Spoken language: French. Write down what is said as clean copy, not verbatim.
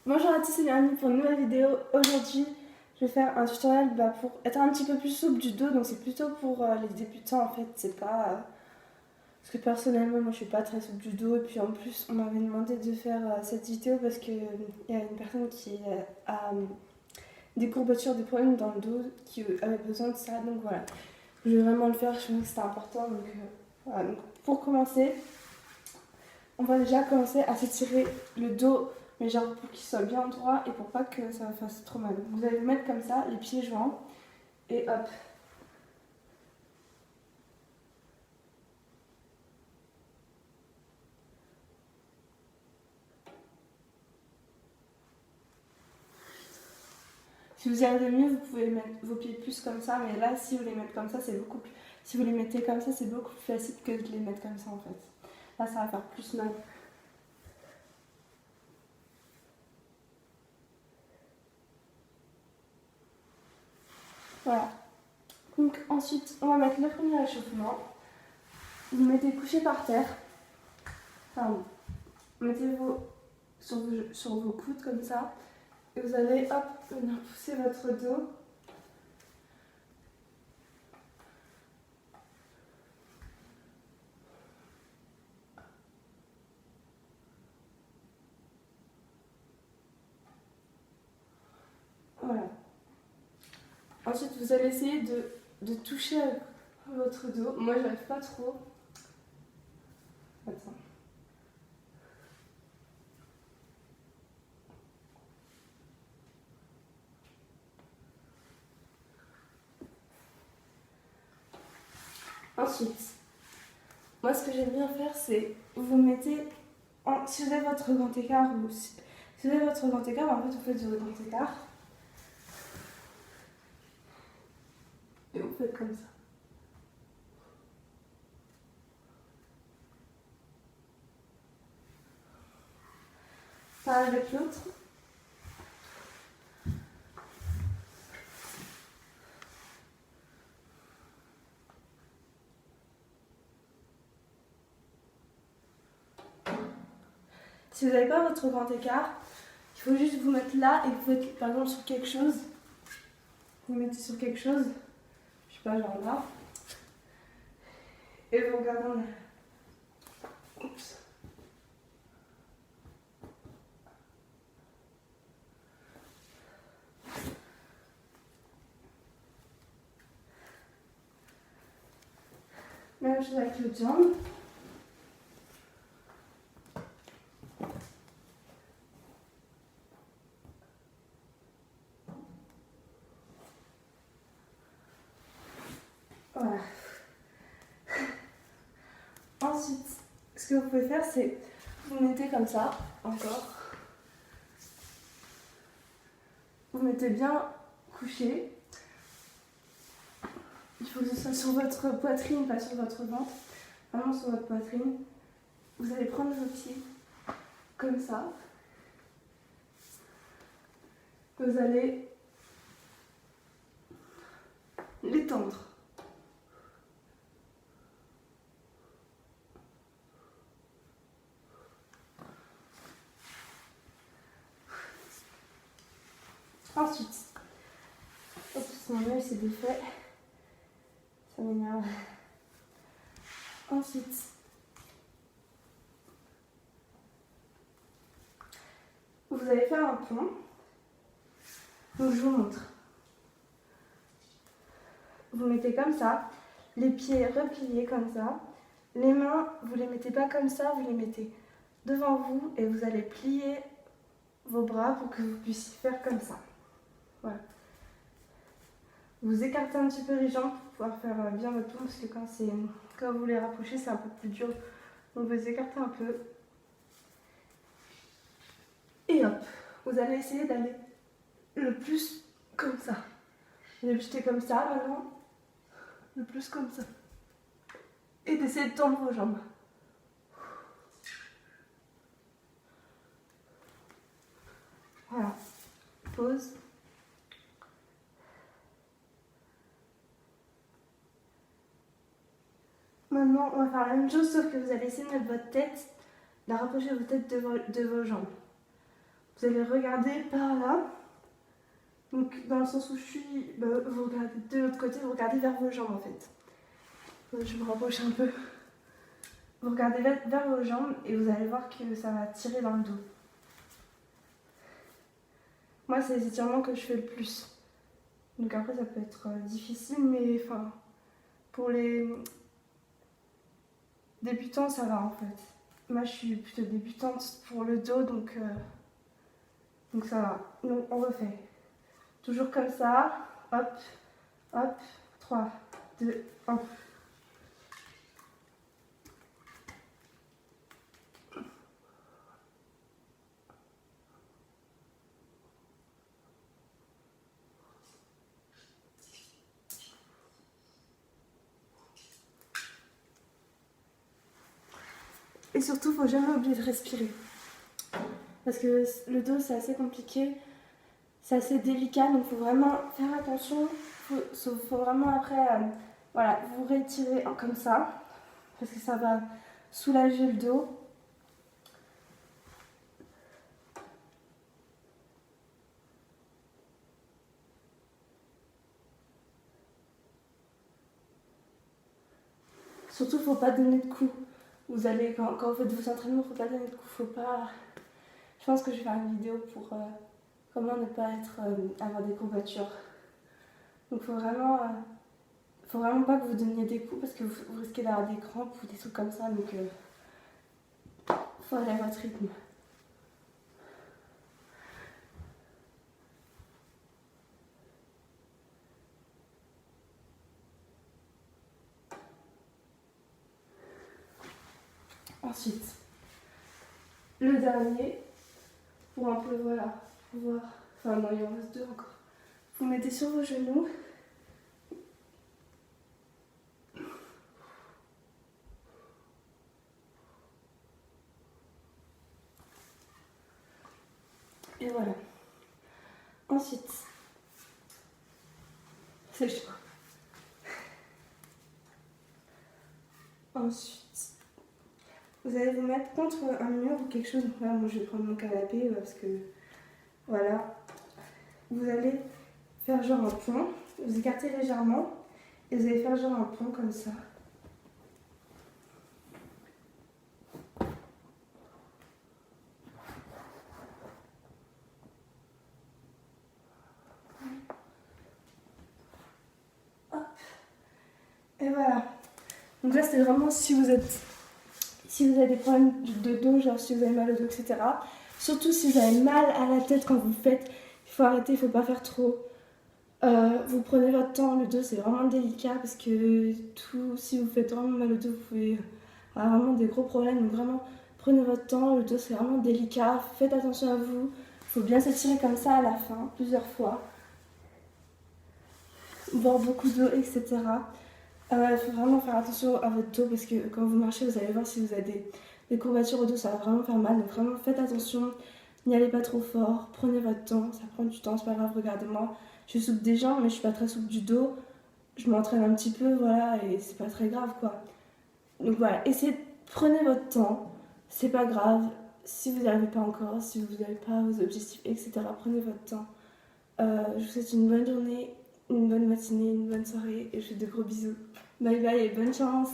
Bonjour à tous et bienvenue pour une nouvelle vidéo. Aujourd'hui, je vais faire un tutoriel pour être un petit peu plus souple du dos. Donc c'est plutôt pour les débutants en fait. C'est pas... Parce que personnellement, moi je suis pas très souple du dos. Et puis en plus, on m'avait demandé de faire cette vidéo parce qu'il y a une personne qui a des courbatures, des problèmes dans le dos qui avait besoin de ça. Donc voilà, je vais vraiment le faire. Je trouvais que c'était important. Donc voilà. Donc, pour commencer, on va déjà commencer à s'étirer le dos, mais genre pour qu'il soit bien droit et pour pas que ça fasse trop mal. Vous allez vous mettre comme ça, les pieds joints, et hop. Si vous y arrivez mieux, vous pouvez mettre vos pieds plus comme ça, mais là, si vous les mettez comme ça, c'est beaucoup plus... Si vous les mettez comme ça, c'est beaucoup plus facile que de les mettre comme ça en fait. Là, ça va faire plus mal. Voilà. Donc ensuite, on va mettre le premier échauffement. Vous mettez couché par terre. Enfin, mettez-vous sur vos coudes comme ça. Et vous allez, hop, venir pousser votre dos. Voilà. Ensuite, vous allez essayer de toucher votre dos. Moi, j'arrive pas trop. Attends. Ensuite, moi, ce que j'aime bien faire, c'est vous mettez... si vous avez votre grand écart, ou si vous avez votre grand écart, en fait, vous faites du grand écart. Et vous faites comme ça. Pareil avec l'autre. Si vous n'avez pas votre grand écart, il faut juste vous mettre là et vous faites par exemple sur quelque chose. Vous mettez sur quelque chose, je sais pas, genre là. Et vous regardez en arrière. Oups. Même chose avec l'autre jambe. Voilà. Ensuite, ce que vous pouvez faire, c'est vous mettez comme ça, encore. Vous mettez bien couché. Il faut que ce soit sur votre poitrine, pas sur votre ventre. Vraiment sur votre poitrine. Vous allez prendre vos pieds comme ça. Vous allez les tendre. Ensuite, oups, mon œil s'est défait. Ça m'énerve. Ensuite, vous allez faire un pont. Donc je vous montre. Vous mettez comme ça, les pieds repliés comme ça. Les mains, vous les mettez pas comme ça, vous les mettez devant vous et vous allez plier vos bras pour que vous puissiez faire comme ça. Voilà. Vous écartez un petit peu les jambes pour pouvoir faire bien votre pont parce que quand vous les rapprochez, c'est un peu plus dur. Donc vous écartez un peu. Et hop, vous allez essayer d'aller le plus comme ça. Vous allez jeter comme ça maintenant. Le plus comme ça. Et d'essayer de tendre vos jambes. Voilà. Pause. Maintenant, on va faire la même chose, sauf que vous allez essayer de mettre votre tête, de rapprocher votre tête de vos jambes. vous allez regarder par là. Donc dans le sens où je suis, vous regardez de l'autre côté, vous regardez vers vos jambes en fait. Je me rapproche un peu. Vous regardez vers vos jambes et vous allez voir que ça va tirer dans le dos. Moi, c'est les étirements que je fais le plus. Donc après, ça peut être difficile, mais enfin, pour les débutants, ça va en fait. Moi, je suis plutôt débutante pour le dos, donc ça va. Donc on refait. Toujours comme ça. Hop, hop. 3, 2, 1. Et surtout, faut jamais oublier de respirer. Parce que le dos, c'est assez compliqué, c'est assez délicat, donc il faut vraiment faire attention. Faut vraiment après, voilà, vous rétirez comme ça, parce que ça va soulager le dos. Surtout, faut pas donner de coups. Vous allez, quand vous faites vos entraînements, faut pas donner de coups, faut pas... Je pense que je vais faire une vidéo pour comment ne pas avoir des courbatures. Donc faut vraiment pas que vous donniez des coups parce que vous risquez d'avoir des crampes ou des trucs comme ça. Donc faut aller à votre rythme. Ensuite, le dernier, pour un peu, voilà, voir. Enfin non, il en reste 2 encore. Vous mettez sur vos genoux. Et voilà. Ensuite, c'est chaud. Ensuite, vous allez vous mettre contre un mur ou quelque chose. Là, moi, je vais prendre mon canapé parce que, voilà. Vous allez faire genre un point. Vous écartez légèrement et vous allez faire genre un point comme ça. Hop. Et voilà. Donc là, c'est vraiment si vous avez des problèmes de dos, genre si vous avez mal au dos, etc. Surtout si vous avez mal à la tête quand vous le faites, il faut arrêter, il ne faut pas faire trop. Vous prenez votre temps, le dos c'est vraiment délicat parce que si vous faites vraiment mal au dos, vous pouvez avoir vraiment des gros problèmes. Donc vraiment, prenez votre temps, le dos c'est vraiment délicat, faites attention à vous. Il faut bien s'étirer comme ça à la fin, plusieurs fois. Boire beaucoup d'eau, etc. Il faut vraiment faire attention à votre dos parce que quand vous marchez, vous allez voir si vous avez des courbatures au dos, ça va vraiment faire mal. Donc vraiment faites attention, n'y allez pas trop fort, prenez votre temps, ça prend du temps, c'est pas grave, regardez-moi. Je suis souple des jambes, mais je suis pas très souple du dos. Je m'entraîne un petit peu, voilà, et c'est pas très grave quoi. Donc voilà, prenez votre temps, c'est pas grave. Si vous n'y arrivez pas encore, si vous n'avez pas vos objectifs, etc., prenez votre temps. Je vous souhaite une bonne journée, une bonne matinée, une bonne soirée, et je vous fais de gros bisous. Bye bye et bonne chance!